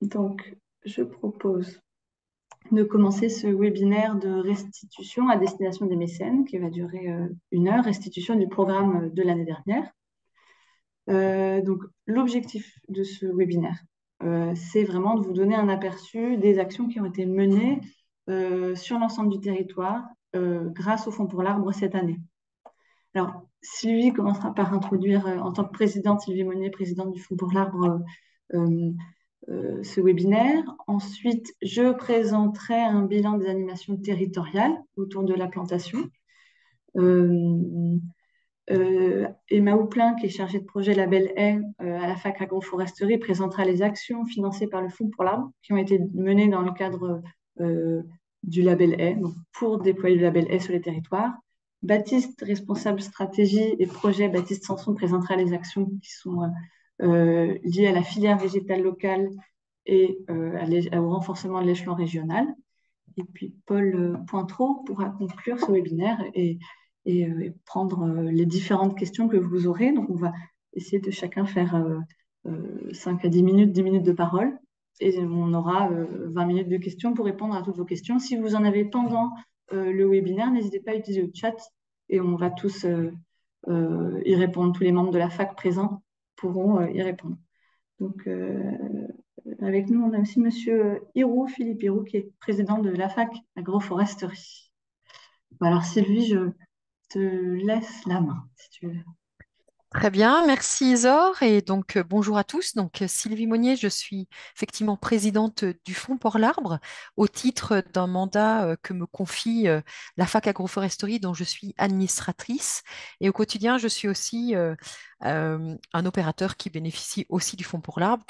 Donc, je propose de commencer ce webinaire de restitution à destination des mécènes qui va durer 1 heure, restitution du programme de l'année dernière. Donc, l'objectif de ce webinaire, c'est vraiment de vous donner un aperçu des actions qui ont été menées sur l'ensemble du territoire grâce au Fonds pour l'Arbre cette année. Alors, Sylvie commencera par introduire, en tant que présidente, Sylvie Monnier, présidente du Fonds pour l'Arbre, euh, ce webinaire. Ensuite, je présenterai un bilan des animations territoriales autour de la plantation. Euh, Emma Houplin, qui est chargée de projet Label Haie à la fac agroforesterie, présentera les actions financées par le Fonds pour l'Arbre qui ont été menées dans le cadre du Label Haie, donc pour déployer le Label Haie sur les territoires. Baptiste, responsable stratégie et projet, Baptiste Sanson, présentera les actions qui sont liées à la filière végétale locale et au renforcement de l'échelon régional. Et puis Paul Pointreau pourra conclure ce webinaire et prendre les différentes questions que vous aurez. Donc, on va essayer de chacun faire 5 à 10 minutes, 10 minutes de parole. Et on aura 20 minutes de questions pour répondre à toutes vos questions. Si vous en avez pendant le webinaire, n'hésitez pas à utiliser le chat et on va tous y répondre. Tous les membres de la fac présents pourront y répondre. Donc, avec nous, on a aussi Monsieur Hirou, Philippe Hirou, qui est président de la fac agroforesterie. Alors, Sylvie, je te laisse la main, si tu veux. Très bien, merci Isor. Et donc, bonjour à tous. Donc, Sylvie Monnier, je suis effectivement présidente du Fonds pour l'Arbre au titre d'un mandat que me confie la fac agroforesterie dont je suis administratrice. Et au quotidien, je suis aussi un opérateur qui bénéficie aussi du Fonds pour l'Arbre.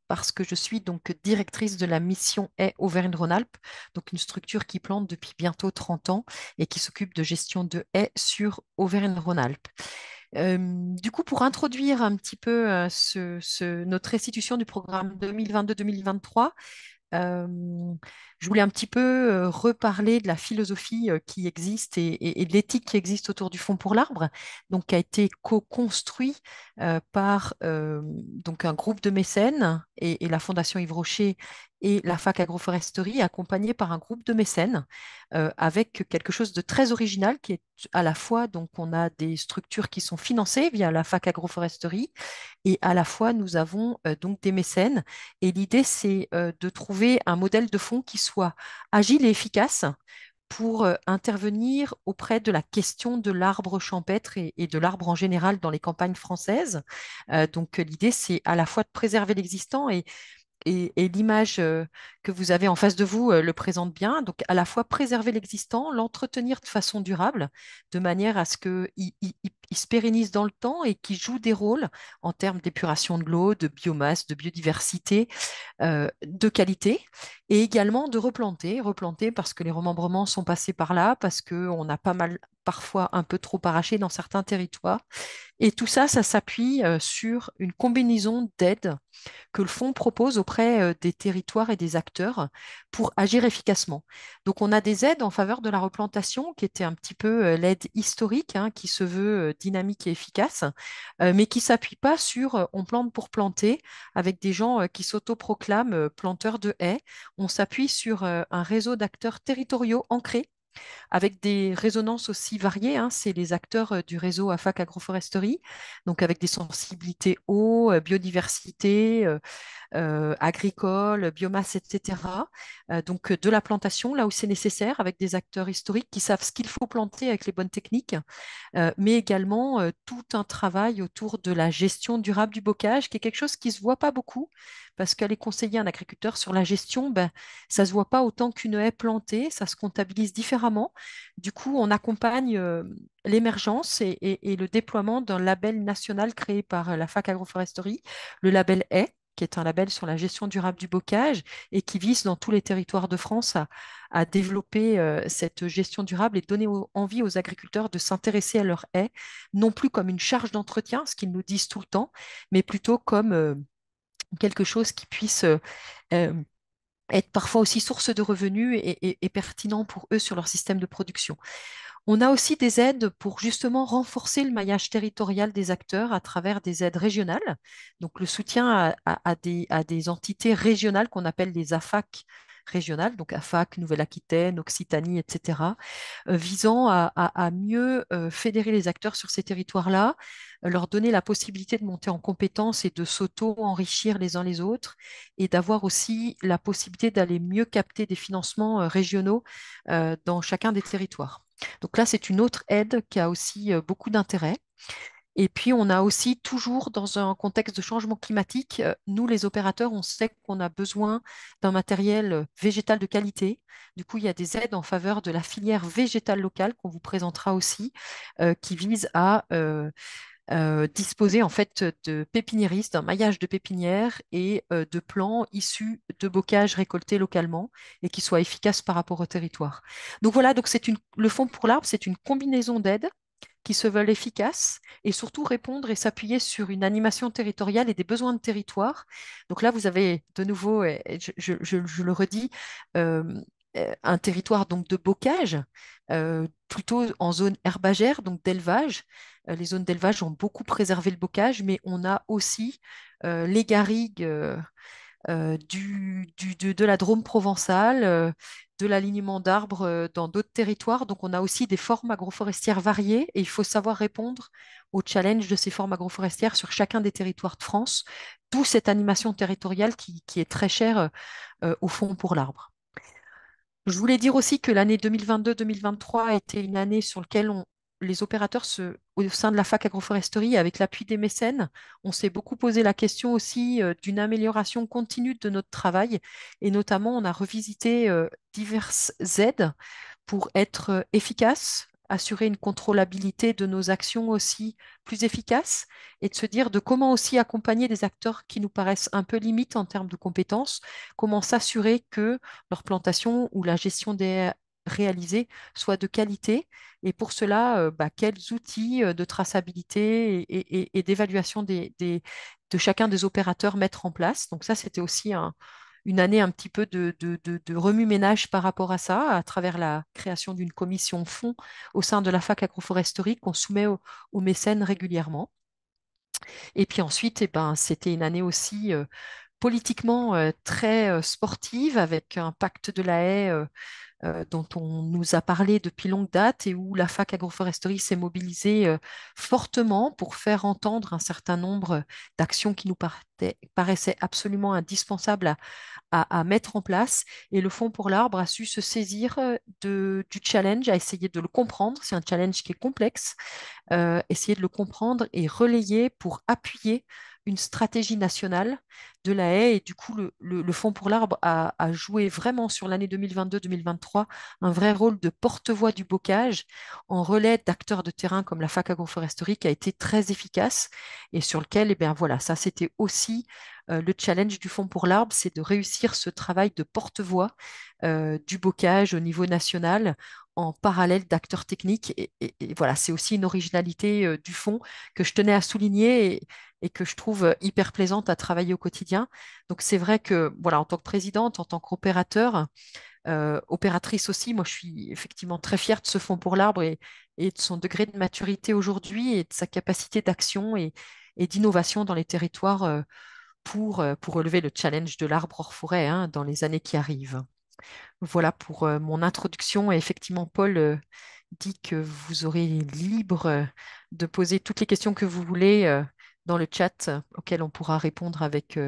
Parce que je suis donc directrice de la mission Haies Auvergne-Rhône-Alpes, donc une structure qui plante depuis bientôt 30 ans et qui s'occupe de gestion de haies sur Auvergne-Rhône-Alpes. Du coup, pour introduire un petit peu notre restitution du programme 2022-2023, euh, je voulais un petit peu reparler de la philosophie qui existe et de l'éthique qui existe autour du Fonds pour l'Arbre, donc qui a été co-construit par donc un groupe de mécènes et la Fondation Yves Rocher et la fac agroforesterie, accompagné par un groupe de mécènes avec quelque chose de très original qui est à la fois, donc on a des structures qui sont financées via la fac agroforesterie et à la fois nous avons donc des mécènes et l'idée, c'est de trouver un modèle de fonds qui soit agile et efficace pour intervenir auprès de la question de l'arbre champêtre et de l'arbre en général dans les campagnes françaises. Donc l'idée, c'est à la fois de préserver l'existant et l'image que vous avez en face de vous le présente bien. Donc, à la fois préserver l'existant, l'entretenir de façon durable, de manière à ce qu'il se pérennise dans le temps et qu'il joue des rôles en termes d'épuration de l'eau, de biomasse, de biodiversité, de qualité, et également de replanter parce que les remembrements sont passés par là, parce qu'on a pas mal parfois un peu trop arraché dans certains territoires. Et tout ça, ça s'appuie sur une combinaison d'aides que le fonds propose auprès des territoires et des acteurs pour agir efficacement. Donc, on a des aides en faveur de la replantation, qui était un petit peu l'aide historique, hein, qui se veut dynamique et efficace, mais qui ne s'appuie pas sur on plante pour planter, avec des gens qui s'autoproclament planteurs de haies. On s'appuie sur un réseau d'acteurs territoriaux ancrés avec des résonances aussi variées, hein. C'est les acteurs du réseau AFAC Agroforesterie, donc avec des sensibilités eau, biodiversité, agricole, biomasse, etc. Donc de la plantation, là où c'est nécessaire, avec des acteurs historiques qui savent ce qu'il faut planter avec les bonnes techniques, mais également tout un travail autour de la gestion durable du bocage, qui est quelque chose qui ne se voit pas beaucoup, parce qu'aller conseiller un agriculteur sur la gestion, ben, ça ne se voit pas autant qu'une haie plantée, ça se comptabilise différemment. Du coup, on accompagne l'émergence et le déploiement d'un label national créé par la fac agroforesterie, le label haie, qui est un label sur la gestion durable du bocage et qui vise dans tous les territoires de France à développer cette gestion durable et donner envie aux agriculteurs de s'intéresser à leurs haies, non plus comme une charge d'entretien, ce qu'ils nous disent tout le temps, mais plutôt comme quelque chose qui puisse euh, être parfois aussi source de revenus et pertinent pour eux sur leur système de production. On a aussi des aides pour justement renforcer le maillage territorial des acteurs à travers des aides régionales. Donc le soutien à des entités régionales qu'on appelle les AFAC régionales, donc AFAC, Nouvelle-Aquitaine, Occitanie, etc., visant à mieux fédérer les acteurs sur ces territoires-là, leur donner la possibilité de monter en compétences et de s'auto-enrichir les uns les autres, et d'avoir aussi la possibilité d'aller mieux capter des financements régionaux dans chacun des territoires. Donc là, c'est une autre aide qui a aussi beaucoup d'intérêt. Et puis, on a aussi toujours dans un contexte de changement climatique, nous, les opérateurs, on sait qu'on a besoin d'un matériel végétal de qualité. Du coup, il y a des aides en faveur de la filière végétale locale qu'on vous présentera aussi, qui visent à disposer en fait de pépiniéristes, d'un maillage de pépinières et de plants issus de bocages récoltés localement et qui soient efficaces par rapport au territoire. Donc voilà, donc le fonds pour l'arbre, c'est une combinaison d'aides qui se veulent efficaces et surtout répondre et s'appuyer sur une animation territoriale et des besoins de territoire. Donc là, vous avez de nouveau, et je le redis, euh, un territoire donc de bocage, plutôt en zone herbagère, donc d'élevage. Les zones d'élevage ont beaucoup préservé le bocage, mais on a aussi les garrigues de la Drôme provençale, de l'alignement d'arbres dans d'autres territoires. Donc, on a aussi des formes agroforestières variées et il faut savoir répondre aux challenges de ces formes agroforestières sur chacun des territoires de France, d'où cette animation territoriale qui est très chère au Fonds pour l'arbre. Je voulais dire aussi que l'année 2022-2023 a été une année sur laquelle les opérateurs, au sein de la fac agroforesterie, avec l'appui des mécènes, on s'est beaucoup posé la question aussi d'une amélioration continue de notre travail. Et notamment, on a revisité diverses aides pour être efficace, assurer une contrôlabilité de nos actions aussi plus efficace et de se dire de comment aussi accompagner des acteurs qui nous paraissent un peu limites en termes de compétences, comment s'assurer que leur plantation ou la gestion des réalisée soit de qualité. Et pour cela, quels outils de traçabilité et d'évaluation de chacun des opérateurs mettre en place. Donc ça, c'était aussi une année un petit peu de remue-ménage par rapport à ça, à travers la création d'une commission fonds au sein de la fac agroforesterie qu'on soumet aux mécènes régulièrement. Et puis ensuite, eh ben, c'était une année aussi politiquement très sportive, avec un pacte de la haie dont on nous a parlé depuis longue date et où la fac agroforesterie s'est mobilisée fortement pour faire entendre un certain nombre d'actions qui nous paraissaient absolument indispensables à mettre en place. Et le Fonds pour l'arbre a su se saisir du challenge, a essayé de le comprendre. C'est un challenge qui est complexe, essayer de le comprendre et relayer pour appuyer une stratégie nationale de la haie. Et du coup, le Fonds pour l'arbre a joué vraiment sur l'année 2022-2023 un vrai rôle de porte-voix du bocage en relais d'acteurs de terrain comme la fac agroforesterie qui a été très efficace et sur lequel, eh bien voilà, ça c'était aussi le challenge du Fonds pour l'arbre, c'est de réussir ce travail de porte-voix du bocage au niveau national en parallèle d'acteurs techniques. Et voilà, c'est aussi une originalité du fonds que je tenais à souligner et que je trouve hyper plaisante à travailler au quotidien. Donc c'est vrai que, voilà, en tant que présidente, en tant qu'opérateur, opératrice aussi, moi je suis effectivement très fière de ce fonds pour l'arbre et de son degré de maturité aujourd'hui et de sa capacité d'action et d'innovation dans les territoires pour relever le challenge de l'arbre hors forêt hein, dans les années qui arrivent. Voilà pour mon introduction. Et effectivement, Paul dit que vous aurez libre de poser toutes les questions que vous voulez dans le chat auquel on pourra répondre avec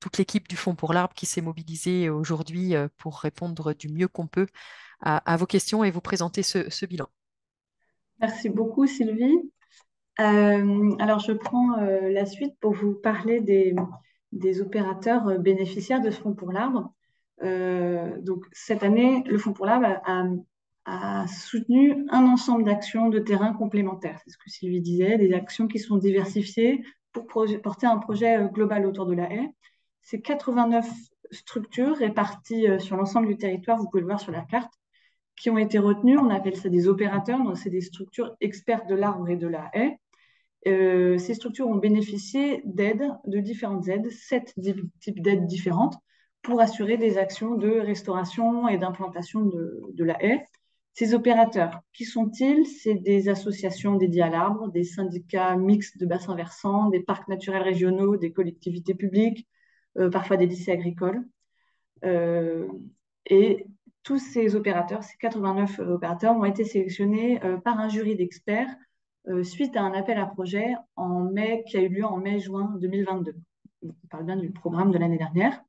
toute l'équipe du Fonds pour l'arbre qui s'est mobilisée aujourd'hui pour répondre du mieux qu'on peut à vos questions et vous présenter ce bilan. Merci beaucoup, Sylvie. Alors, je prends la suite pour vous parler des opérateurs bénéficiaires de ce Fonds pour l'arbre. Donc, cette année, le Fonds pour l'arbre a soutenu un ensemble d'actions de terrain complémentaires. C'est ce que Sylvie disait, des actions qui sont diversifiées pour porter un projet global autour de la haie. C'est 89 structures réparties sur l'ensemble du territoire, vous pouvez le voir sur la carte, qui ont été retenues. On appelle ça des opérateurs, donc c'est des structures expertes de l'arbre et de la haie. Ces structures ont bénéficié d'aides, de différentes aides, 7 types d'aides différentes pour assurer des actions de restauration et d'implantation de la haie. Ces opérateurs, qui sont-ils? C'est des associations dédiées à l'arbre, des syndicats mixtes de bassins versants, des parcs naturels régionaux, des collectivités publiques, parfois des lycées agricoles. Euh, et tous ces opérateurs, ces 89 opérateurs, ont été sélectionnés par un jury d'experts suite à un appel à projet qui a eu lieu en mai-juin 2022. On parle bien du programme de l'année dernière.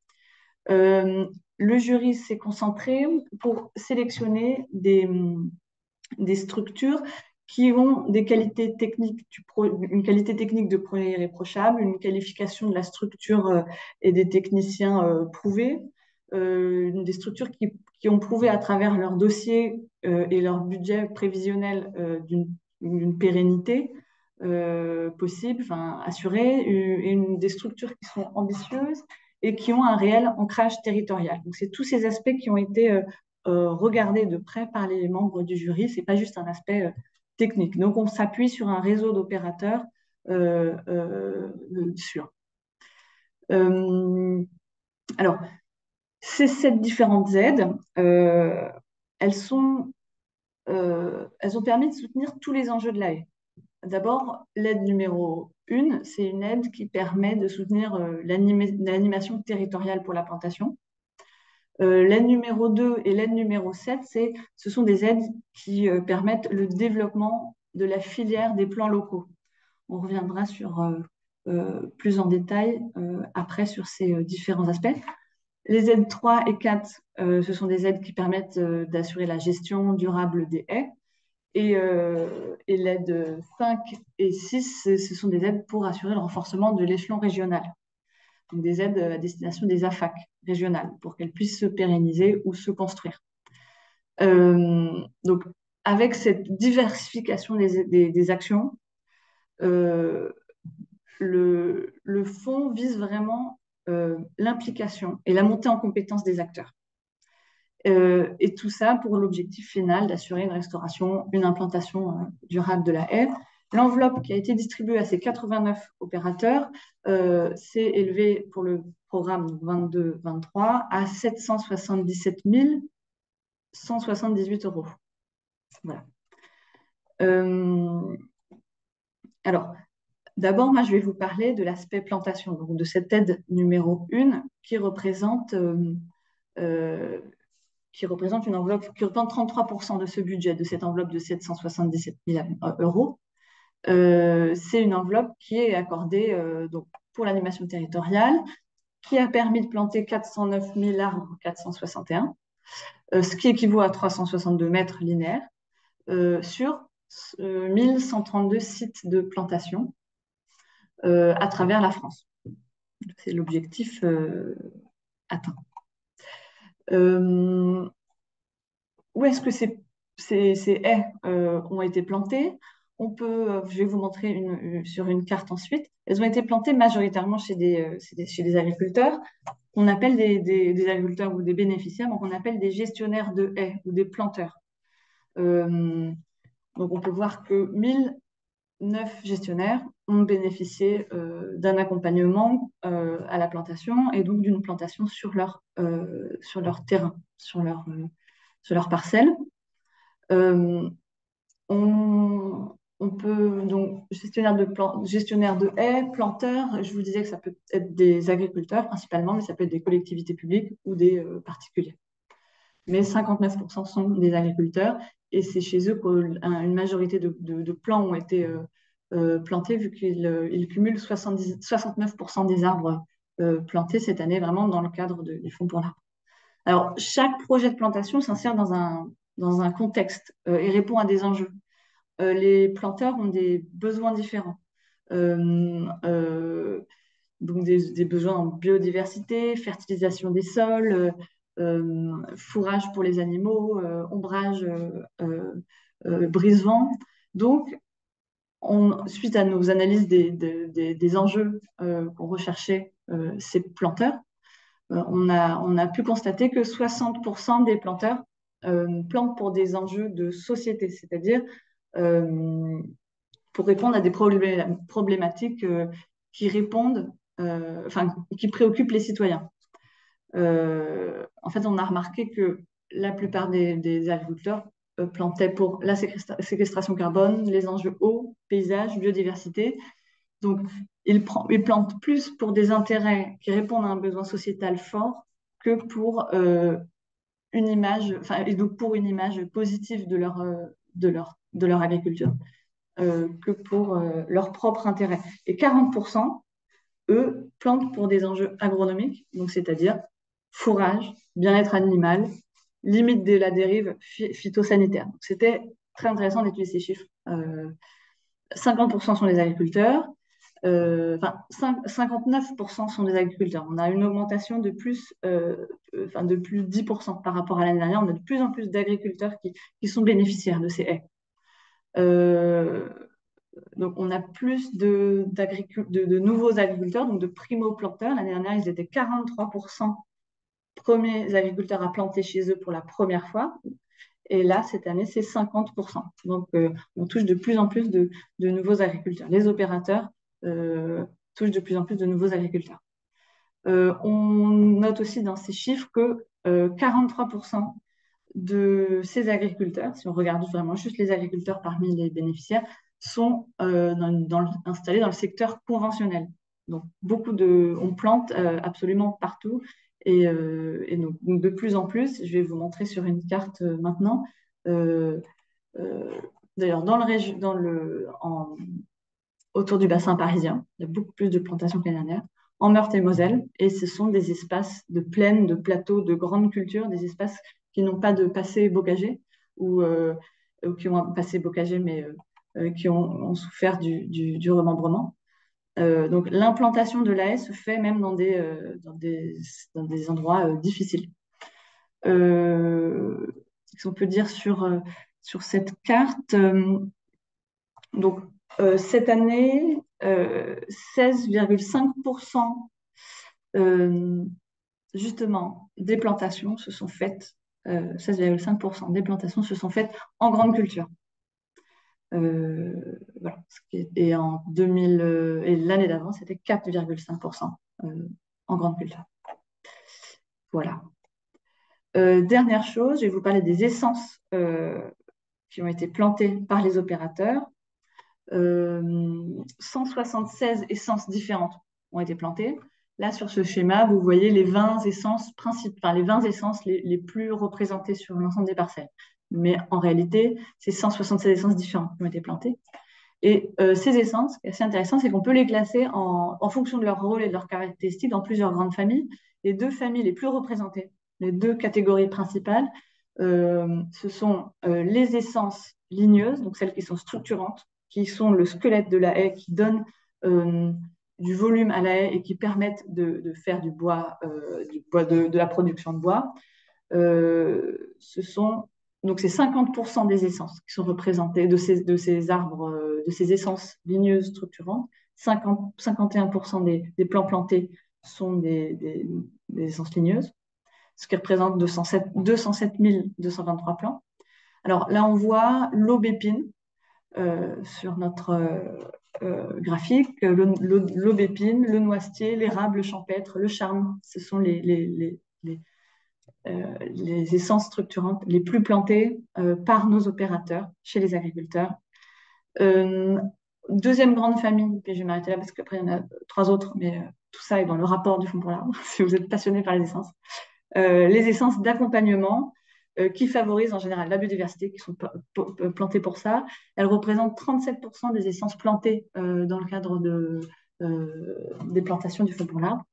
Le jury s'est concentré pour sélectionner des structures qui ont des qualités techniques, une qualité technique de projet irréprochable, une qualification de la structure et des techniciens prouvés, des structures qui ont prouvé à travers leur dossier et leur budget prévisionnel d'une pérennité possible, enfin, assurée, et des structures qui sont ambitieuses et qui ont un réel ancrage territorial. Donc, c'est tous ces aspects qui ont été regardés de près par les membres du jury. Ce n'est pas juste un aspect technique. Donc, on s'appuie sur un réseau d'opérateurs sûrs. Alors, ces 7 différentes aides, elles ont permis de soutenir tous les enjeux de la haie. D'abord, l'aide numéro 1, c'est une aide qui permet de soutenir l'animation territoriale pour la plantation. L'aide numéro 2 et l'aide numéro 7, ce sont des aides qui permettent le développement de la filière des plans locaux. On reviendra plus en détail après sur ces différents aspects. Les aides 3 et 4, ce sont des aides qui permettent d'assurer la gestion durable des haies. Et l'aide 5 et 6, ce sont des aides pour assurer le renforcement de l'échelon régional. Donc des aides à destination des AFAC régionales pour qu'elles puissent se pérenniser ou se construire. Donc, avec cette diversification des actions, le fonds vise vraiment l'implication et la montée en compétence des acteurs. Et tout ça pour l'objectif final d'assurer une restauration, une implantation durable de la haie. L'enveloppe qui a été distribuée à ces 89 opérateurs s'est élevée pour le programme 22-23 à 777 178 €. Voilà. Alors, d'abord, moi, je vais vous parler de l'aspect plantation, donc de cette aide numéro 1 qui représente une enveloppe qui représente 33% de ce budget, de cette enveloppe de 777 000 €. C'est une enveloppe qui est accordée donc, pour l'animation territoriale, qui a permis de planter 409 000 arbres 461, ce qui équivaut à 362 mètres linéaires, sur 1132 sites de plantation à travers la France. C'est l'objectif atteint. Où est-ce que ces haies ont été plantées? Je vais vous montrer sur une carte ensuite. Elles ont été plantées majoritairement chez des agriculteurs qu'on appelle des agriculteurs ou des bénéficiaires, donc on appelle des gestionnaires de haies ou des planteurs. Donc on peut voir que 1009 gestionnaires ont bénéficié d'un accompagnement à la plantation et donc d'une plantation sur leur terrain, sur leur parcelle. On peut donc gestionnaire de haies, planteurs. Je vous disais que ça peut être des agriculteurs principalement, mais ça peut être des collectivités publiques ou des particuliers. Mais 59% sont des agriculteurs et c'est chez eux qu'une majorité de plants ont été plantés vu qu'ils cumulent 69% des arbres plantés cette année vraiment dans le cadre du Fonds pour l'arbre. Alors, chaque projet de plantation s'insère dans un contexte et répond à des enjeux. Les planteurs ont des besoins différents. Donc, des besoins en biodiversité, fertilisation des sols, fourrage pour les animaux, ombrage, brise-vent. Donc, suite à nos analyses des enjeux qu'ont recherchés ces planteurs, on a pu constater que 60% des planteurs plantent pour des enjeux de société, c'est-à-dire pour répondre à des problématiques qui préoccupent les citoyens. En fait, on a remarqué que la plupart des agriculteurs plantaient pour la séquestration carbone, les enjeux eau, paysage, biodiversité. Donc, ils plantent plus pour des intérêts qui répondent à un besoin sociétal fort que pour une image, enfin, et donc pour une image positive de leur agriculture, que pour leur propre intérêt. Et 40%, eux, plantent pour des enjeux agronomiques, donc c'est-à-dire fourrage, bien-être animal, limite de la dérive phytosanitaire. C'était très intéressant d'étudier ces chiffres. 50% sont des agriculteurs, enfin 59% sont des agriculteurs. On a une augmentation de plus 10% par rapport à l'année dernière. On a de plus en plus d'agriculteurs qui sont bénéficiaires de ces haies. Donc, on a plus de nouveaux agriculteurs, donc de primo-planteurs. L'année dernière, ils étaient 43% premiers agriculteurs à planter chez eux pour la première fois. Et là, cette année, c'est 50%. Donc, on touche de plus en plus de nouveaux agriculteurs. Les opérateurs touchent de plus en plus de nouveaux agriculteurs. On note aussi dans ces chiffres que 43% de ces agriculteurs, si on regarde vraiment juste les agriculteurs parmi les bénéficiaires, sont installés dans le secteur conventionnel. Donc, on plante absolument partout. Et donc, de plus en plus, je vais vous montrer sur une carte maintenant. euh, euh, D'ailleurs, autour du bassin parisien, il y a beaucoup plus de plantations que l'année dernière, en Meurthe-et-Moselle, et ce sont des espaces de plaines, de plateaux, de grandes cultures, des espaces qui n'ont pas de passé bocager, ou qui ont un passé bocager, mais qui ont souffert du remembrement. Donc l'implantation de la haie se fait même dans des endroits difficiles. Ce qu'on peut dire sur cette carte, donc cette année, 16,5% justement des plantations se sont faites, 16,5% des plantations se sont faites en grande culture. Voilà. Et en 2000, et l'année d'avant, c'était 4,5% en grande culture. Voilà. Dernière chose, je vais vous parler des essences qui ont été plantées par les opérateurs. 176 essences différentes ont été plantées. Là, sur ce schéma, vous voyez les 20 essences principales, les 20 essences les plus représentées sur l'ensemble des parcelles. Mais en réalité, c'est 176 essences différentes qui ont été plantées. Et ces essences, ce qui est assez intéressant, c'est qu'on peut les classer en fonction de leur rôle et de leurs caractéristiques dans plusieurs grandes familles. Les deux familles les plus représentées, les deux catégories principales, ce sont les essences ligneuses, donc celles qui sont structurantes, qui sont le squelette de la haie, qui donnent du volume à la haie et qui permettent de faire du bois de la production de bois. Donc, c'est 50% des essences qui sont représentées de ces arbres, de ces essences ligneuses structurantes. 51% des plants plantés sont des essences ligneuses, ce qui représente 207 223 plants. Alors là, on voit l'aubépine sur notre graphique, l'aubépine, le noisetier, l'érable, le champêtre, le charme. Ce sont les essences structurantes les plus plantées par nos opérateurs chez les agriculteurs. Deuxième grande famille, puis je vais m'arrêter là parce qu'après il y en a trois autres, mais tout ça est dans le rapport du Fonds pour l'arbre, si vous êtes passionné par les essences d'accompagnement qui favorisent en général la biodiversité, qui sont plantées pour ça. Elles représentent 37% des essences plantées dans le cadre des plantations du Fonds pour l'arbre.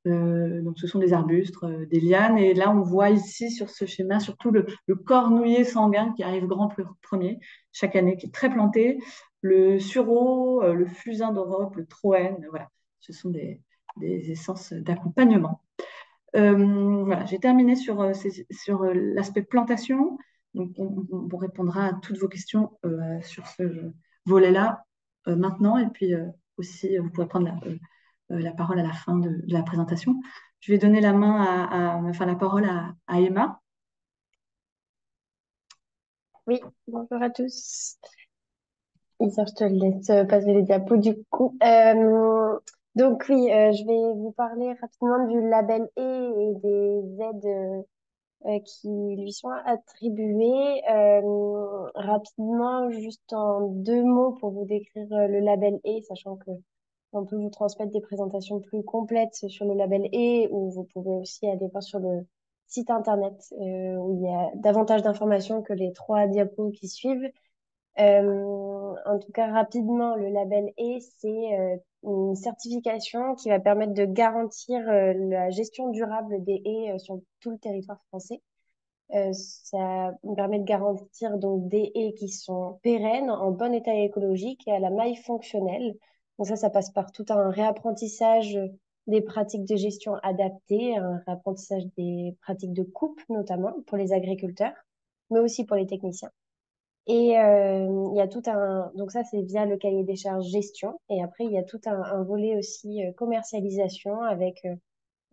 Donc, ce sont des arbustes, des lianes. Et là, on voit ici sur ce schéma surtout le cornouiller sanguin qui arrive grand premier chaque année, qui est très planté. Le sureau, le fusain d'Europe, le troène, voilà. Ce sont des essences d'accompagnement. Voilà, j'ai terminé sur l'aspect plantation. Donc, on répondra à toutes vos questions sur ce volet-là maintenant. Et puis aussi, vous pourrez prendre la parole à la fin de la présentation. Je vais donner enfin, la parole à Emma. Oui, bonjour à tous. Isa, je te laisse passer les diapos du coup. Donc oui, je vais vous parler rapidement du label E et des aides qui lui sont attribués. Rapidement, juste en deux mots pour vous décrire le label E, sachant que on peut vous transmettre des présentations plus complètes sur le label E, ou vous pouvez aussi aller voir sur le site internet où il y a davantage d'informations que les trois diapos qui suivent. En tout cas, rapidement, le label E, c'est une certification qui va permettre de garantir la gestion durable des haies sur tout le territoire français. Ça me permet de garantir donc des haies qui sont pérennes, en bon état écologique et à la maille fonctionnelle. Donc ça passe par tout un réapprentissage des pratiques de gestion adaptées, un réapprentissage des pratiques de coupe notamment pour les agriculteurs, mais aussi pour les techniciens. Et il y a tout un... Donc ça, c'est via le cahier des charges gestion. Et après, il y a tout un volet aussi commercialisation avec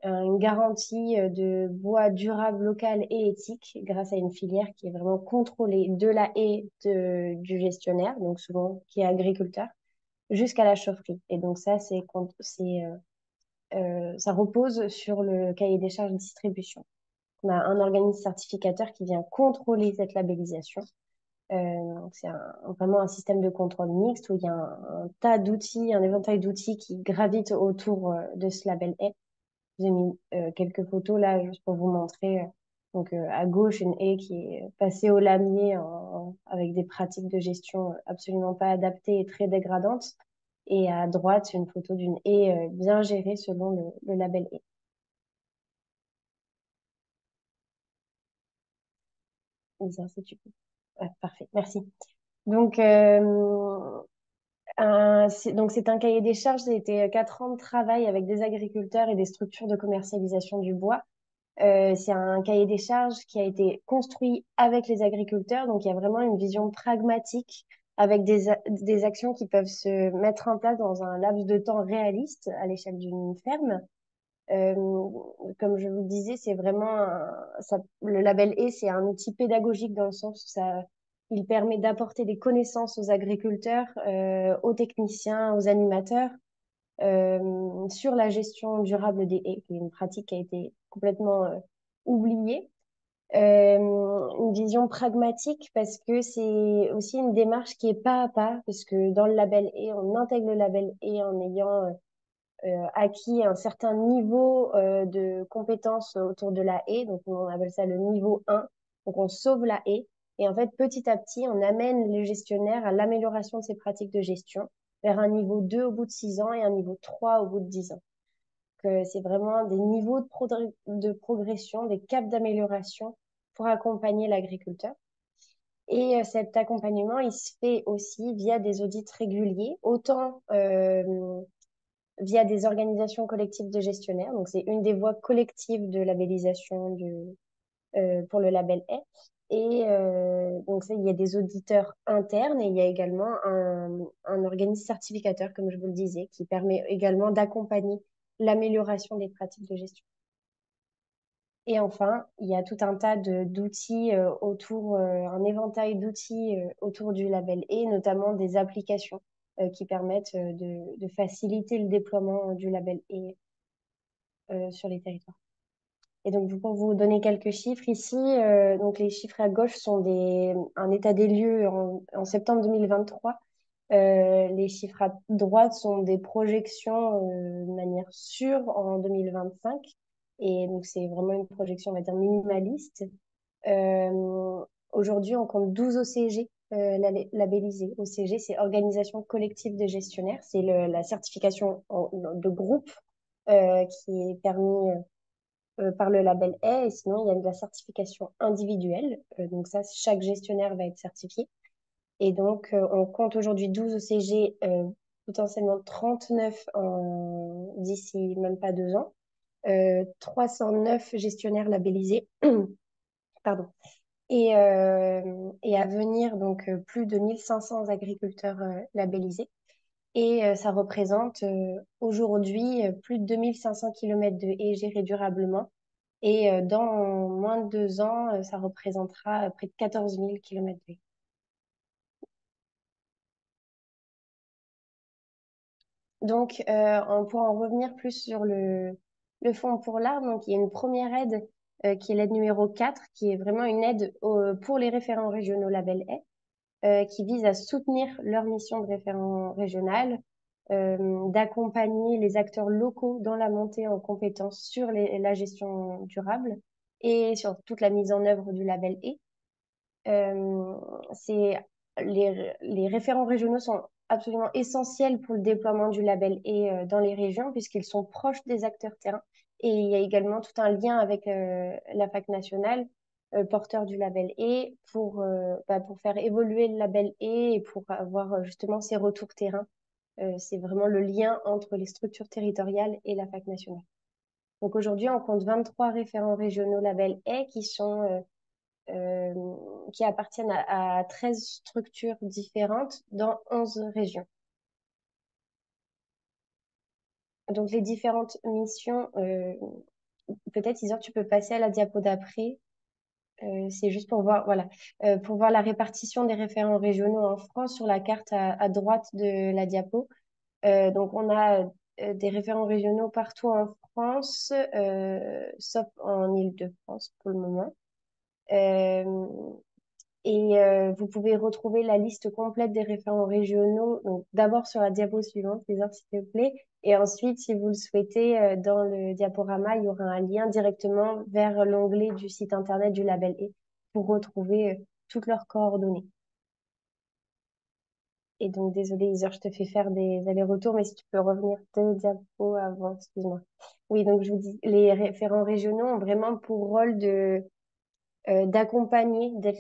une garantie de bois durable, local et éthique grâce à une filière qui est vraiment contrôlée de la haie du gestionnaire, donc souvent qui est agriculteur, jusqu'à la chaufferie. Et donc ça, ça repose sur le cahier des charges de distribution. On a un organisme certificateur qui vient contrôler cette labellisation. Donc c'est vraiment un système de contrôle mixte où il y a un tas d'outils, un éventail d'outils qui gravitent autour de ce label haie. Je vous ai mis quelques photos là juste pour vous montrer. Donc à gauche, une haie qui est passée au lamier avec des pratiques de gestion absolument pas adaptées et très dégradantes. Et à droite, une photo d'une haie bien gérée selon le label haie. Lisa, si tu peux. Ouais, parfait, merci. Donc, donc c'est un cahier des charges, c'était 4 ans de travail avec des agriculteurs et des structures de commercialisation du bois. C'est un cahier des charges qui a été construit avec les agriculteurs, donc il y a vraiment une vision pragmatique avec des actions qui peuvent se mettre en place dans un laps de temps réaliste à l'échelle d'une ferme. Euh, Comme je vous le disais, c'est vraiment le label E, c'est un outil pédagogique dans le sens où il permet d'apporter des connaissances aux agriculteurs, aux techniciens, aux animateurs sur la gestion durable des haies, qui est une pratique qui a été complètement oubliée. Une vision pragmatique parce que c'est aussi une démarche qui est pas à pas, parce que dans le label E, on intègre le label E en ayant acquis un certain niveau de compétences autour de la haie. Donc, on appelle ça le niveau 1. Donc, on sauve la haie. Et en fait, petit à petit, on amène le gestionnaire à l'amélioration de ses pratiques de gestion vers un niveau 2 au bout de 6 ans et un niveau 3 au bout de 10 ans. C'est vraiment des niveaux de progression, des caps d'amélioration pour accompagner l'agriculteur. Et cet accompagnement, il se fait aussi via des audits réguliers, autant via des organisations collectives de gestionnaires. Donc, c'est une des voies collectives de labellisation pour le label A. Et donc, il y a des auditeurs internes et il y a également un organisme certificateur, comme je vous le disais, qui permet également d'accompagner l'amélioration des pratiques de gestion. Et enfin, il y a tout un tas d'outils un éventail d'outils autour du label et notamment des applications qui permettent de faciliter le déploiement du label et sur les territoires. Et donc, pour vous donner quelques chiffres ici, donc les chiffres à gauche sont un état des lieux en septembre 2023. Les chiffres à droite sont des projections de manière sûre en 2025. Et donc, c'est vraiment une projection, on va dire, minimaliste. Aujourd'hui, on compte 12 OCG labellisés. OCG, c'est Organisation collective de gestionnaires. C'est la certification de groupe qui est permis par le label A. Et sinon, il y a de la certification individuelle. Donc ça, chaque gestionnaire va être certifié. Et donc, on compte aujourd'hui 12 OCG, potentiellement 39 d'ici même pas 2 ans. 309 gestionnaires labellisés. Pardon. Et à venir, donc plus de 1500 agriculteurs labellisés. Et ça représente aujourd'hui plus de 2500 km de haies gérées durablement. Et dans moins de 2 ans, ça représentera près de 14 000 km de haies. Donc, pour en revenir plus sur le fonds pour l'arbre, donc il y a une première aide qui est l'aide numéro 4, qui est vraiment une aide pour les référents régionaux label A, qui vise à soutenir leur mission de référent régional, d'accompagner les acteurs locaux dans la montée en compétences sur la gestion durable et sur toute la mise en œuvre du label E. Les référents régionaux sont absolument essentiels pour le déploiement du label E dans les régions puisqu'ils sont proches des acteurs terrain. Et il y a également tout un lien avec la fac nationale, porteur du label E, pour faire évoluer le label E et pour avoir justement ces retours terrain. C'est vraiment le lien entre les structures territoriales et la fac nationale. Donc aujourd'hui, on compte 23 référents régionaux label E qui appartiennent à 13 structures différentes dans 11 régions. Donc les différentes missions, peut-être Isor, tu peux passer à la diapo d'après. C'est juste pour voir, voilà, pour voir la répartition des référents régionaux en France sur la carte à droite de la diapo. Donc on a des référents régionaux partout en France, sauf en Île-de-France pour le moment. Vous pouvez retrouver la liste complète des référents régionaux, donc d'abord sur la diapo suivante, César, s'il te plaît. Et ensuite, si vous le souhaitez, dans le diaporama, il y aura un lien directement vers l'onglet du site internet du label E pour retrouver toutes leurs coordonnées. Et donc, désolé, Isor, je te fais faire des allers-retours, mais si tu peux revenir 2 diapos avant, excuse-moi. Oui, donc je vous dis, les référents régionaux ont vraiment pour rôle d'accompagner, d'être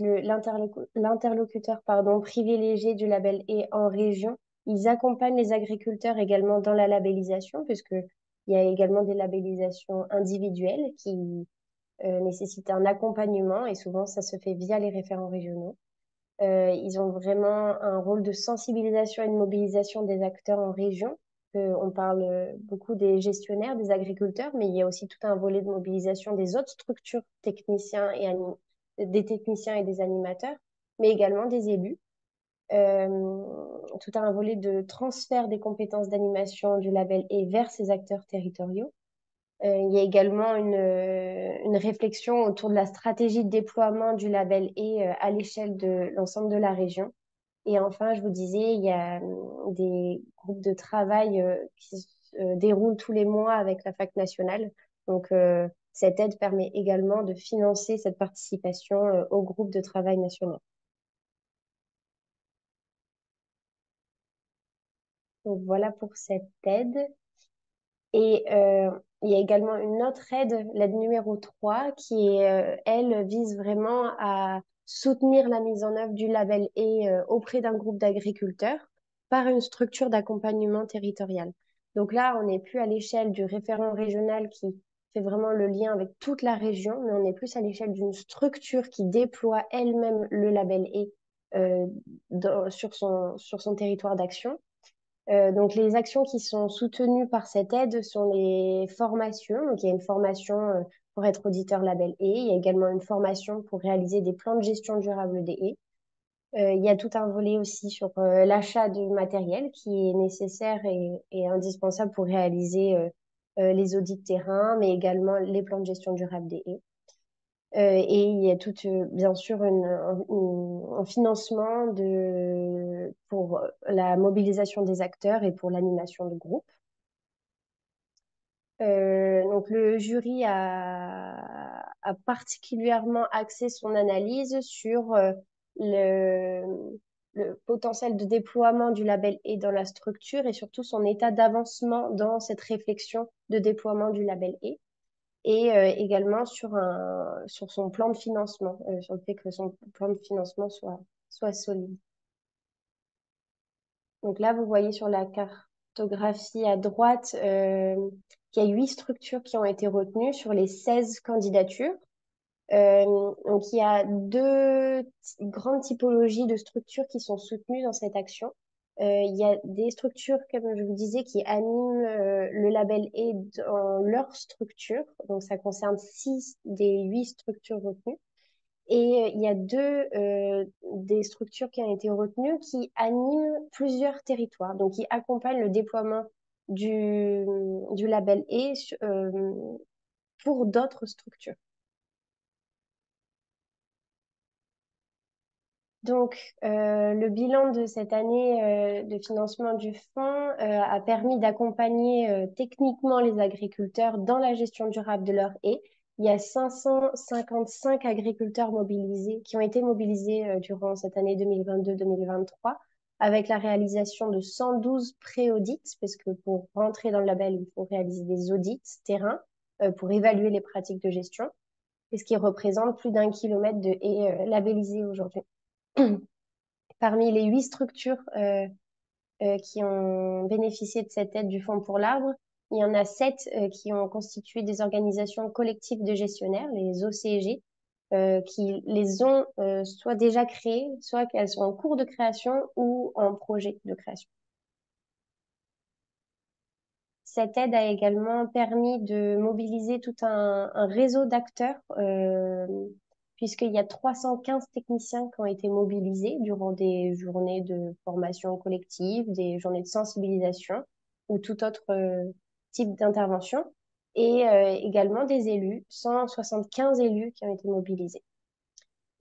l'interlocuteur privilégié du label E en région. Ils accompagnent les agriculteurs également dans la labellisation, puisqu'il y a également des labellisations individuelles qui nécessitent un accompagnement et souvent ça se fait via les référents régionaux. Ils ont vraiment un rôle de sensibilisation et de mobilisation des acteurs en région. On parle beaucoup des gestionnaires, des agriculteurs, mais il y a aussi tout un volet de mobilisation des autres structures techniciens des techniciens et des animateurs, mais également des élus. Tout un volet de transfert des compétences d'animation du label et vers ces acteurs territoriaux. Il y a également une réflexion autour de la stratégie de déploiement du label et à l'échelle de l'ensemble de la région. Et enfin, je vous disais, il y a des groupes de travail qui se déroulent tous les mois avec la fac nationale. Donc, cette aide permet également de financer cette participation au groupe de travail national. Donc, voilà pour cette aide. Et il y a également une autre aide, l'aide numéro 3, elle, vise vraiment à soutenir la mise en œuvre du label E auprès d'un groupe d'agriculteurs par une structure d'accompagnement territorial. Donc là, on n'est plus à l'échelle du référent régional qui fait vraiment le lien avec toute la région, mais on est plus à l'échelle d'une structure qui déploie elle-même le label E sur son territoire d'action. Donc, les actions qui sont soutenues par cette aide sont les formations. Donc, il y a une formation pour être auditeur label E. Il y a également une formation pour réaliser des plans de gestion durable des haies. Il y a tout un volet aussi sur l'achat du matériel qui est nécessaire et indispensable pour réaliser les audits de terrain, mais également les plans de gestion durable des haies. Et il y a tout, bien sûr, un financement pour la mobilisation des acteurs et pour l'animation de groupe. Donc, le jury a particulièrement axé son analyse sur le potentiel de déploiement du label et dans la structure et surtout son état d'avancement dans cette réflexion de déploiement du label et également sur son plan de financement, sur le fait que son plan de financement soit solide. Donc là, vous voyez sur la cartographie à droite qu'il y a 8 structures qui ont été retenues sur les 16 candidatures. Donc il y a 2 grandes typologies de structures qui sont soutenues dans cette action. Il y a des structures, comme je vous disais, qui animent le label E dans leur structure. Donc, ça concerne 6 des 8 structures retenues. Et il y a des structures qui ont été retenues qui animent plusieurs territoires. Donc, qui accompagnent le déploiement du label E pour d'autres structures. Donc, le bilan de cette année de financement du fonds a permis d'accompagner techniquement les agriculteurs dans la gestion durable de leurs haies. Il y a 555 agriculteurs mobilisés qui ont été mobilisés durant cette année 2022-2023 avec la réalisation de 112 pré-audits, parce que pour rentrer dans le label, il faut réaliser des audits terrain pour évaluer les pratiques de gestion, et ce qui représente plus d'1 kilomètre de haies labellisées aujourd'hui. Parmi les 8 structures qui ont bénéficié de cette aide du Fonds pour l'arbre, il y en a 7 qui ont constitué des organisations collectives de gestionnaires, les OCG, qui les ont soit déjà créées, soit qu'elles sont en cours de création ou en projet de création. Cette aide a également permis de mobiliser tout un réseau d'acteurs, puisqu'il y a 315 techniciens qui ont été mobilisés durant des journées de formation collective, des journées de sensibilisation ou tout autre type d'intervention, et également des élus, 175 élus qui ont été mobilisés.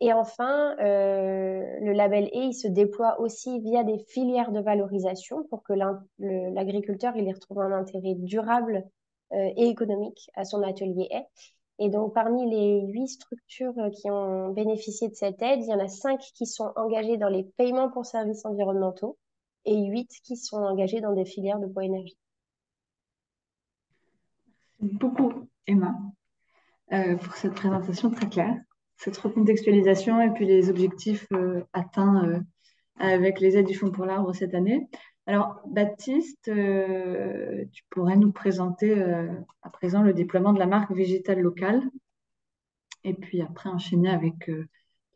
Et enfin, le label E, il se déploie aussi via des filières de valorisation pour que l'agriculteur il y retrouve un intérêt durable et économique à son atelier haie. Et donc, parmi les 8 structures qui ont bénéficié de cette aide, il y en a 5 qui sont engagées dans les paiements pour services environnementaux et 8 qui sont engagées dans des filières de bois énergie. Beaucoup, Emma, pour cette présentation très claire, cette recontextualisation et puis les objectifs atteints avec les aides du Fonds pour l'arbre cette année. Alors, Baptiste, tu pourrais nous présenter à présent le déploiement de la marque végétale locale et puis après enchaîner avec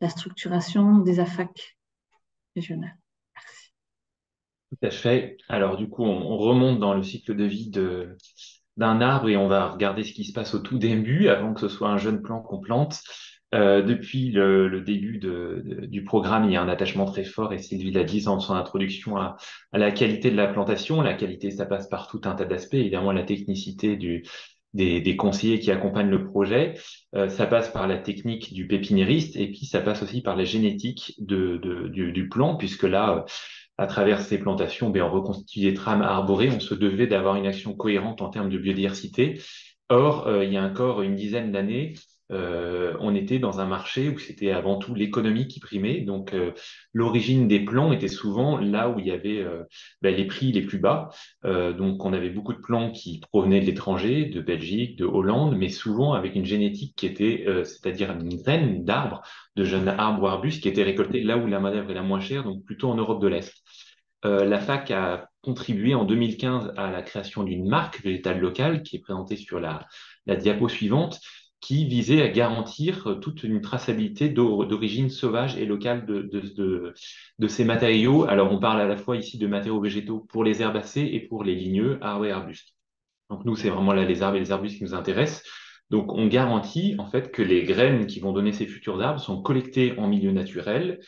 la structuration des AFAC régionales. Merci. Tout à fait. Alors, du coup, on remonte dans le cycle de vie d'un arbre et on va regarder ce qui se passe au tout début, avant que ce soit un jeune plant qu'on plante. Depuis le début du programme, il y a un attachement très fort, et Sylvie l'a dit dans son introduction, à la qualité de la plantation. La qualité, ça passe par tout un tas d'aspects. Évidemment, la technicité des conseillers qui accompagnent le projet. Ça passe par la technique du pépiniériste, et puis ça passe aussi par la génétique du plant, puisque là, à travers ces plantations, on reconstitue des trames arborées. On se devait d'avoir une action cohérente en termes de biodiversité. Or, il y a encore une dizaine d'années, on était dans un marché où c'était avant tout l'économie qui primait. Donc, l'origine des plants était souvent là où il y avait les prix les plus bas. Donc, on avait beaucoup de plants qui provenaient de l'étranger, de Belgique, de Hollande, mais souvent avec une génétique qui était, c'est-à-dire une graine d'arbre, de jeunes arbres ou arbustes qui étaient récoltés là où la main-d'œuvre est la moins chère, donc plutôt en Europe de l'Est. La FAC a contribué en 2015 à la création d'une marque végétale locale qui est présentée sur la diapo suivante, qui visait à garantir toute une traçabilité d'origine sauvage et locale de ces matériaux. Alors, on parle à la fois ici de matériaux végétaux pour les herbacées et pour les ligneux, arbres et arbustes. Donc, nous, c'est vraiment là les arbres et les arbustes qui nous intéressent. Donc, on garantit en fait que les graines qui vont donner ces futurs arbres sont collectées en milieu naturel,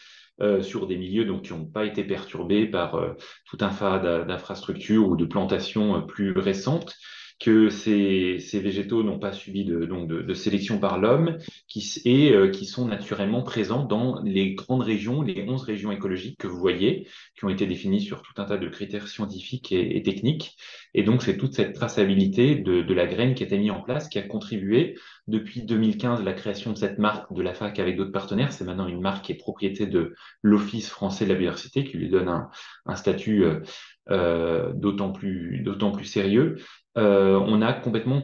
sur des milieux donc, qui n'ont pas été perturbés par tout un tas d'infrastructures ou de plantations plus récentes, que ces végétaux n'ont pas subi de sélection par l'homme, qui sont naturellement présents dans les grandes régions, les 11 régions écologiques que vous voyez, qui ont été définies sur tout un tas de critères scientifiques et techniques. Et donc, c'est toute cette traçabilité de la graine qui a été mise en place, qui a contribué depuis 2015 la création de cette marque de la FAC avec d'autres partenaires. C'est maintenant une marque qui est propriété de l'Office français de la biodiversité, qui lui donne un statut d'autant plus sérieux. On a complètement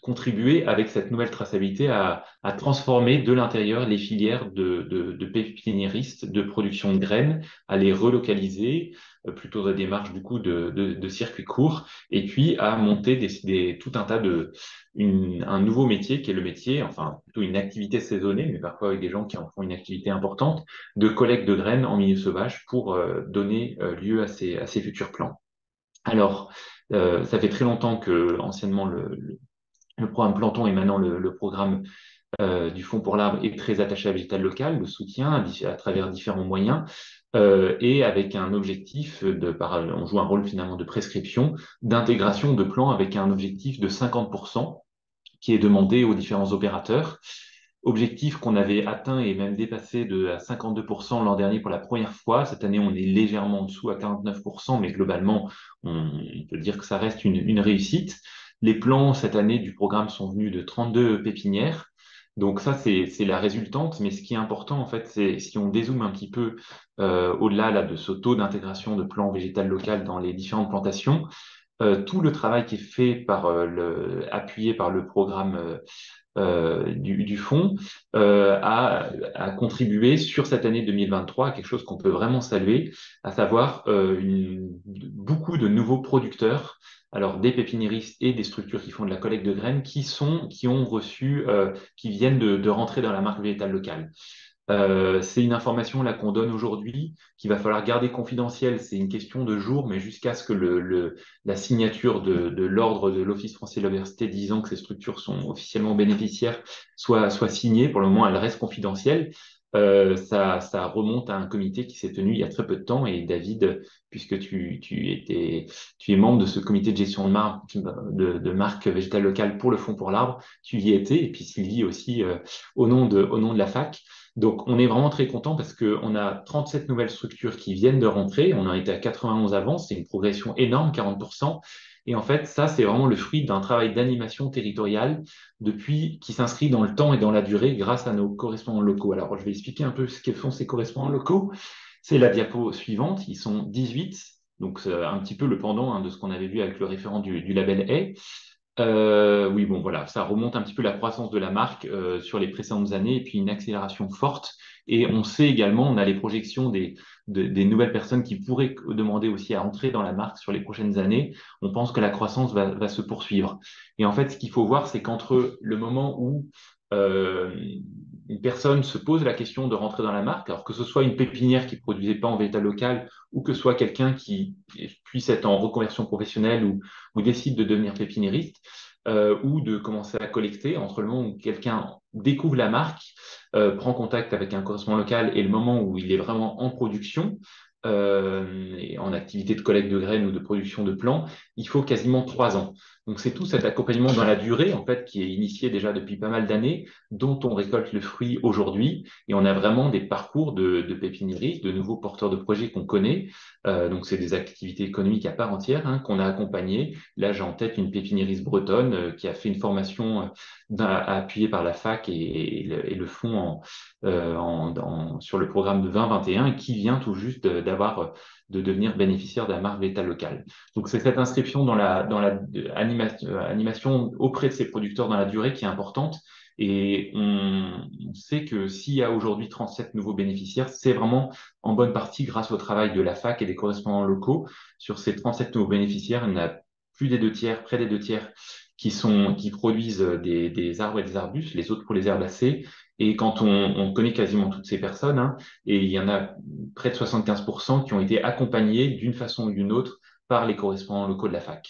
contribué avec cette nouvelle traçabilité à transformer de l'intérieur les filières de pépiniéristes de production de graines, à les relocaliser plutôt dans des démarches du coup de circuits courts, et puis à monter tout un tas un nouveau métier qui est le métier, enfin plutôt une activité saisonnée, mais parfois avec des gens qui en font une activité importante, de collecte de graines en milieu sauvage pour donner lieu à ces futurs plants. Alors, ça fait très longtemps que, anciennement, le programme Planton et maintenant le programme du Fonds pour l'arbre est très attaché à la végétale locale, le soutien à travers différents moyens, et avec un objectif on joue un rôle finalement de prescription, d'intégration de plans avec un objectif de 50% qui est demandé aux différents opérateurs. objectif qu'on avait atteint et même dépassé à 52% l'an dernier pour la première fois. Cette année, on est légèrement en dessous à 49%, mais globalement, on peut dire que ça reste une réussite. Les plans cette année du programme sont venus de 32 pépinières. Donc ça, c'est la résultante. Mais ce qui est important, en fait, c'est si on dézoome un petit peu au-delà là, de ce taux d'intégration de plants végétal local dans les différentes plantations, tout le travail qui est fait appuyé par le programme du fonds a contribué sur cette année 2023 à quelque chose qu'on peut vraiment saluer, à savoir beaucoup de nouveaux producteurs, alors des pépiniéristes et des structures qui font de la collecte de graines, qui ont reçu, qui viennent de rentrer dans la marque végétale locale. C'est une information là qu'on donne aujourd'hui qu'il va falloir garder confidentielle. C'est une question de jours, mais jusqu'à ce que la signature de l'ordre de l'Office français de la biodiversité disant que ces structures sont officiellement bénéficiaires soit signée. Pour le moment, elle reste confidentielle. Ça remonte à un comité qui s'est tenu il y a très peu de temps. Et David, puisque tu es membre de ce comité de gestion de marque végétale locale pour le Fonds pour l'arbre, tu y étais. Et puis Sylvie aussi, au nom de la fac. Donc, on est vraiment très content parce qu'on a 37 nouvelles structures qui viennent de rentrer. On en était à 91 avant. C'est une progression énorme, 40%. Et en fait, ça, c'est vraiment le fruit d'un travail d'animation territoriale qui s'inscrit dans le temps et dans la durée grâce à nos correspondants locaux. Alors, je vais expliquer un peu ce que font ces correspondants locaux. C'est la diapo suivante. Ils sont 18. Donc, c'est un petit peu le pendant de ce qu'on avait vu avec le référent du label A. Oui, bon, voilà, ça remonte un petit peu la croissance de la marque sur les précédentes années et puis une accélération forte. Et on sait également, on a les projections des nouvelles personnes qui pourraient demander aussi à entrer dans la marque sur les prochaines années. On pense que la croissance va se poursuivre. Et en fait, ce qu'il faut voir, c'est qu'entre le moment où euh, une personne se pose la question de rentrer dans la marque, alors que ce soit une pépinière qui ne produisait pas en végétal local ou que ce soit quelqu'un qui puisse être en reconversion professionnelle ou décide de devenir pépiniériste ou de commencer à collecter entre le moment où quelqu'un découvre la marque, prend contact avec un correspondant local et le moment où il est vraiment en production, et en activité de collecte de graines ou de production de plants, il faut quasiment 3 ans. Donc c'est tout cet accompagnement dans la durée, en fait, qui est initié déjà depuis pas mal d'années, dont on récolte le fruit aujourd'hui. Et on a vraiment des parcours de pépiniéristes, de nouveaux porteurs de projets qu'on connaît. Donc c'est des activités économiques à part entière qu'on a accompagnées. Là, j'ai en tête une pépiniériste bretonne qui a fait une formation appuyée par la fac et le fonds sur le programme de 2021 et qui vient tout juste de devenir bénéficiaire d'un marque végétal local. Donc c'est cette inscription dans la animation auprès de ces producteurs dans la durée qui est importante. Et on sait que s'il y a aujourd'hui 37 nouveaux bénéficiaires, c'est vraiment en bonne partie grâce au travail de la fac et des correspondants locaux. Sur ces 37 nouveaux bénéficiaires, il y en a plus des 2 tiers, près des 2 tiers qui produisent des arbres et des arbustes, les autres pour les herbacées. Et quand on connaît quasiment toutes ces personnes, et il y en a près de 75% qui ont été accompagnés d'une façon ou d'une autre par les correspondants locaux de la fac.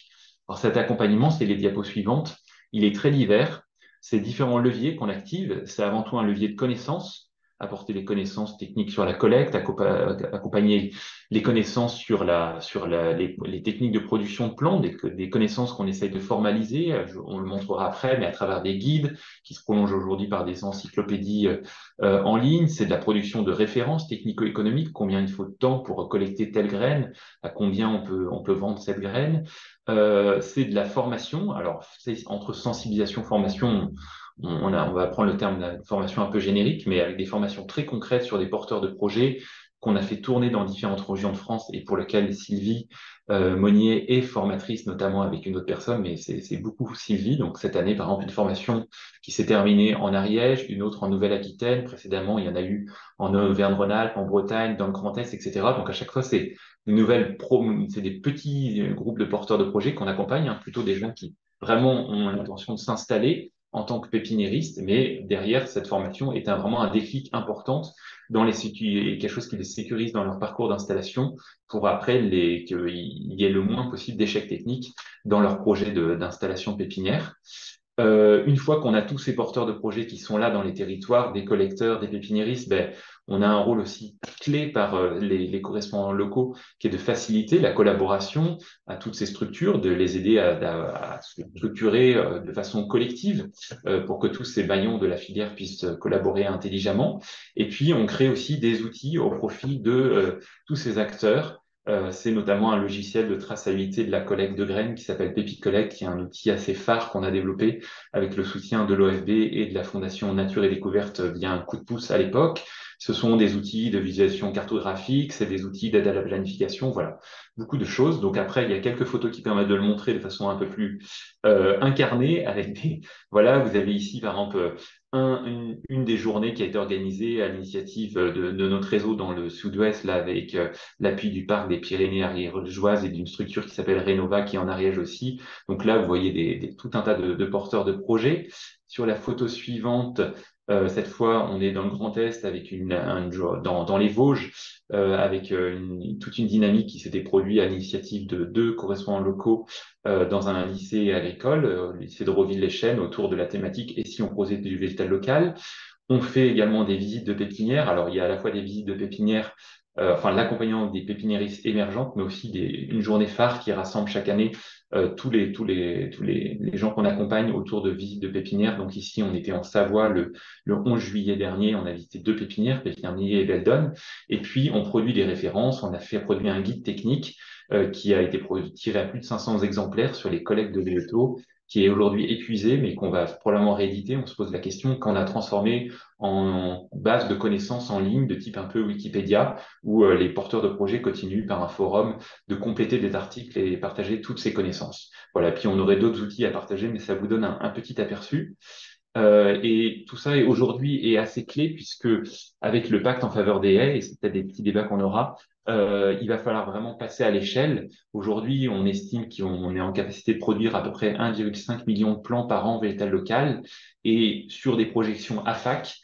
Alors cet accompagnement, c'est les diapos suivantes. Il est très divers. Ces différents leviers qu'on active, c'est avant tout un levier de connaissances, apporter des connaissances techniques sur la collecte, accompagner les connaissances sur les techniques de production de plants, des connaissances qu'on essaye de formaliser, on le montrera après, mais à travers des guides qui se prolongent aujourd'hui par des encyclopédies en ligne. C'est de la production de références technico-économiques, combien il faut de temps pour collecter telle graine, à combien on peut vendre cette graine. C'est de la formation. Alors, c'est entre sensibilisation, formation, on va prendre le terme de formation un peu générique, mais avec des formations très concrètes sur des porteurs de projets qu'on a fait tourner dans différentes régions de France et pour lesquelles Sylvie Monnier est formatrice, notamment avec une autre personne, mais c'est beaucoup Sylvie. Donc cette année, par exemple, une formation qui s'est terminée en Ariège, une autre en Nouvelle-Aquitaine. Précédemment, il y en a eu en Auvergne-Rhône-Alpes, en Bretagne, dans le Grand Est, etc. Donc à chaque fois, c'est c'est des petits groupes de porteurs de projets qu'on accompagne, plutôt des gens qui vraiment ont l'intention de s'installer en tant que pépiniériste, mais derrière cette formation est vraiment un déclic important quelque chose qui les sécurise dans leur parcours d'installation pour après qu'il y ait le moins possible d'échecs techniques dans leur projet d'installation pépinière. Une fois qu'on a tous ces porteurs de projets qui sont là dans les territoires, des collecteurs, des pépiniéristes, ben, on a un rôle aussi clé par les correspondants locaux qui est de faciliter la collaboration à toutes ces structures, de les aider à se structurer de façon collective pour que tous ces maillons de la filière puissent collaborer intelligemment. Et puis, on crée aussi des outils au profit de tous ces acteurs. C'est notamment un logiciel de traçabilité de la collecte de graines qui s'appelle PepiCollect, qui est un outil assez phare qu'on a développé avec le soutien de l'OFB et de la Fondation Nature et Découverte via un coup de pouce à l'époque. Ce sont des outils de visualisation cartographique, c'est des outils d'aide à la planification, voilà, beaucoup de choses. Donc après, il y a quelques photos qui permettent de le montrer de façon un peu plus incarnée avec des, voilà, vous avez ici par exemple une des journées qui a été organisée à l'initiative de notre réseau dans le sud-ouest, là, avec l'appui du parc des Pyrénées ariégeoises et d'une structure qui s'appelle Renova, qui est en Ariège aussi. Donc là, vous voyez tout un tas de porteurs de projets. Sur la photo suivante, cette fois, on est dans le Grand Est avec dans les Vosges, avec toute une dynamique qui s'était produite à l'initiative de deux correspondants locaux dans un lycée agricole, le lycée de Roville-les-Chênes, autour de la thématique "Et si on posait du végétal local?". On fait également des visites de pépinières. Alors, il y a à la fois des visites de pépinières, enfin l'accompagnement des pépiniéristes émergentes, mais aussi une journée phare qui rassemble chaque année les gens qu'on accompagne autour de visites de pépinières. Donc ici, on était en Savoie le 11 juillet dernier. On a visité deux pépinières, Pépinière Millet et Beldon. Et puis, on produit des références. On a fait produire un guide technique qui a été tiré à plus de 500 exemplaires sur les collectes de végétaux, qui est aujourd'hui épuisé, mais qu'on va probablement rééditer. On se pose la question quand on a transformé en base de connaissances en ligne de type un peu Wikipédia, où les porteurs de projets continuent par un forum de compléter des articles et partager toutes ces connaissances. Voilà, puis on aurait d'autres outils à partager, mais ça vous donne un petit aperçu. Et tout ça est aujourd'hui est assez clé puisque avec le pacte en faveur des haies, et c'est peut-être des petits débats qu'on aura, il va falloir vraiment passer à l'échelle. Aujourd'hui, on estime qu'on est en capacité de produire à peu près 1,5 million de plants par an végétal local, et sur des projections AFAC,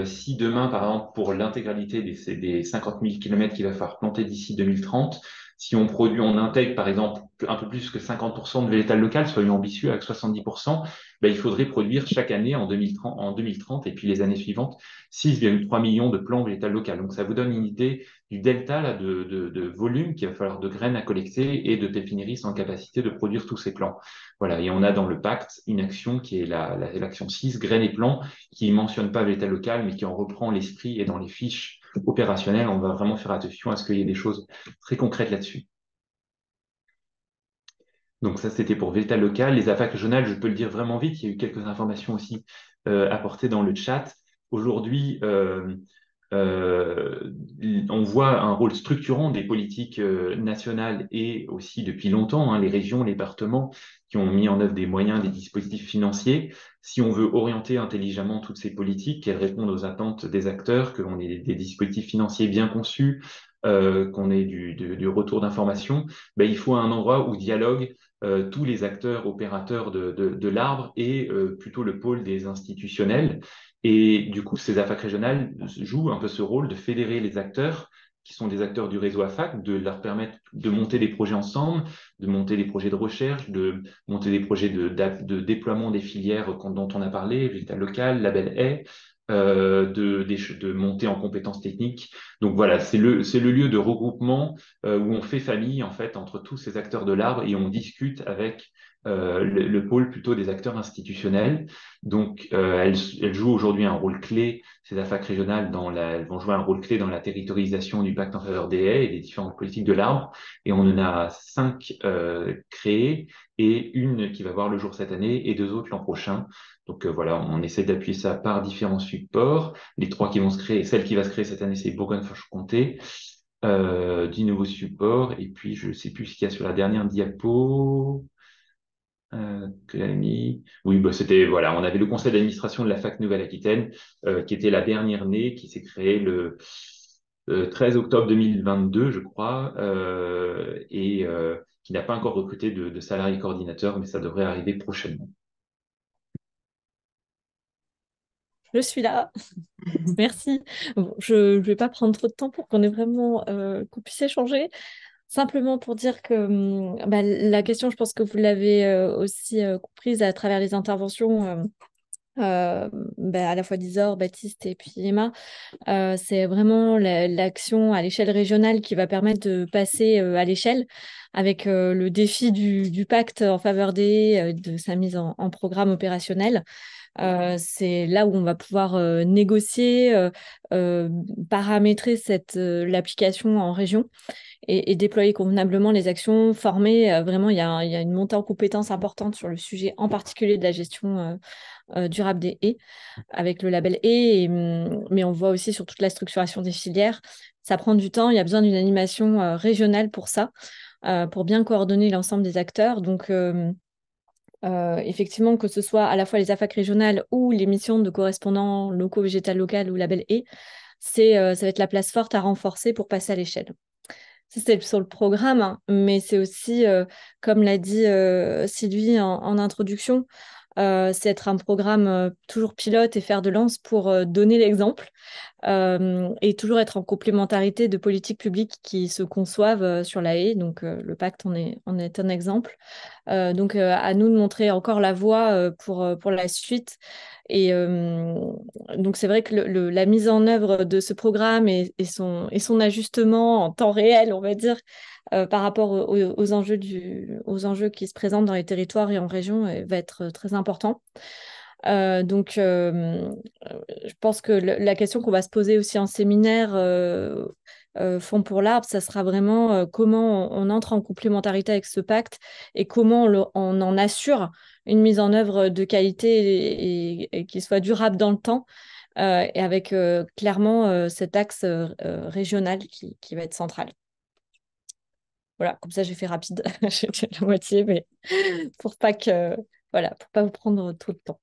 si demain, par exemple, pour l'intégralité des 50 000 kilomètres qu'il va falloir planter d'ici 2030, si on intègre par exemple un peu plus que 50% de végétal local, soyons ambitieux avec 70%, ben, il faudrait produire chaque année en 2030 et puis les années suivantes 6,3 millions de plants végétal local. Donc ça vous donne une idée du delta là, de volume qu'il va falloir de graines à collecter et de pépiniéristes en capacité de produire tous ces plants. Voilà, et on a dans le pacte une action qui est l'action 6, graines et plants, qui ne mentionne pas végétal local, mais qui en reprend l'esprit, et dans les fiches opérationnelles, on va vraiment faire attention à ce qu'il y ait des choses très concrètes là-dessus. Donc ça, c'était pour végétal local. Les AFAC régionales, je peux le dire vraiment vite, il y a eu quelques informations aussi apportées dans le chat. Aujourd'hui, euh, on voit un rôle structurant des politiques nationales et aussi depuis longtemps, hein, les régions, les départements qui ont mis en œuvre des moyens, des dispositifs financiers. Si on veut orienter intelligemment toutes ces politiques, qu'elles répondent aux attentes des acteurs, que l'on ait des dispositifs financiers bien conçus, qu'on ait du retour d'information, ben, il faut un endroit où dialoguent tous les acteurs opérateurs de l'arbre et plutôt le pôle des institutionnels. Et du coup, ces AFAC régionales jouent un peu ce rôle de fédérer les acteurs qui sont des acteurs du réseau AFAC, de leur permettre de monter des projets ensemble, de monter des projets de recherche, de monter des projets de déploiement des filières dont on a parlé, végétal local, label haie, de monter en compétences techniques. Donc voilà, c'est le lieu de regroupement où on fait famille en fait entre tous ces acteurs de l'arbre et on discute avec le pôle plutôt des acteurs institutionnels. Donc elles jouent aujourd'hui un rôle clé, ces AFAC régionales, elles vont jouer un rôle clé dans la territorialisation du pacte en faveur des haies et des différentes politiques de l'arbre. Et on en a 5 créées et une qui va voir le jour cette année et 2 autres l'an prochain. Donc voilà, on essaie d'appuyer ça par différents supports. Les 3 qui vont se créer, celle qui va se créer cette année, c'est Bourgogne-Franche-Comté, 10 nouveaux supports. Et puis, je ne sais plus ce qu'il y a sur la dernière diapo que j'avais mis. Oui, bah, c'était, voilà, on avait le conseil d'administration de la Fac Nouvelle-Aquitaine, qui était la dernière née, qui s'est créée le 13 octobre 2022, je crois, et qui n'a pas encore recruté de salariés coordinateurs, mais ça devrait arriver prochainement. Je suis là. Merci. Bon, je ne vais pas prendre trop de temps pour qu'on ait vraiment qu'on puisse échanger. simplement pour dire que la question, je pense que vous l'avez aussi comprise à travers les interventions à la fois d'Isor, Baptiste et puis Emma. C'est vraiment l'action à l'échelle régionale qui va permettre de passer à l'échelle avec le défi du pacte en faveur de sa mise en programme opérationnel. C'est là où on va pouvoir négocier, euh, paramétrer l'application en région et déployer convenablement les actions, former. Vraiment, il y a une montée en compétences importante sur le sujet, en particulier de la gestion durable des haies, avec le label haies, mais on voit aussi sur toute la structuration des filières. Ça prend du temps, il y a besoin d'une animation régionale pour ça, pour bien coordonner l'ensemble des acteurs. Donc, effectivement, que ce soit à la fois les AFAC régionales ou les missions de correspondants locaux, végétal local ou label haies, ça va être la place forte à renforcer pour passer à l'échelle. Ça, c'est sur le programme, hein, mais c'est aussi, comme l'a dit Sylvie en introduction, c'est être un programme toujours pilote et fer de lance pour donner l'exemple et toujours être en complémentarité de politiques publiques qui se conçoivent sur la haie. Donc, le pacte en est un exemple. Donc, à nous de montrer encore la voie pour la suite. Et donc, c'est vrai que la mise en œuvre de ce programme et son ajustement en temps réel, on va dire, par rapport aux aux enjeux qui se présentent dans les territoires et en région, va être très important. Donc, je pense que la question qu'on va se poser aussi en séminaire Fonds pour l'arbre, ça sera vraiment comment on entre en complémentarité avec ce pacte et comment on en assure une mise en œuvre de qualité et qui soit durable dans le temps, et avec clairement cet axe régional qui va être central. Voilà, comme ça j'ai fait rapide, j'ai fait la moitié, mais pour pas que, voilà, pour pas vous prendre trop de temps.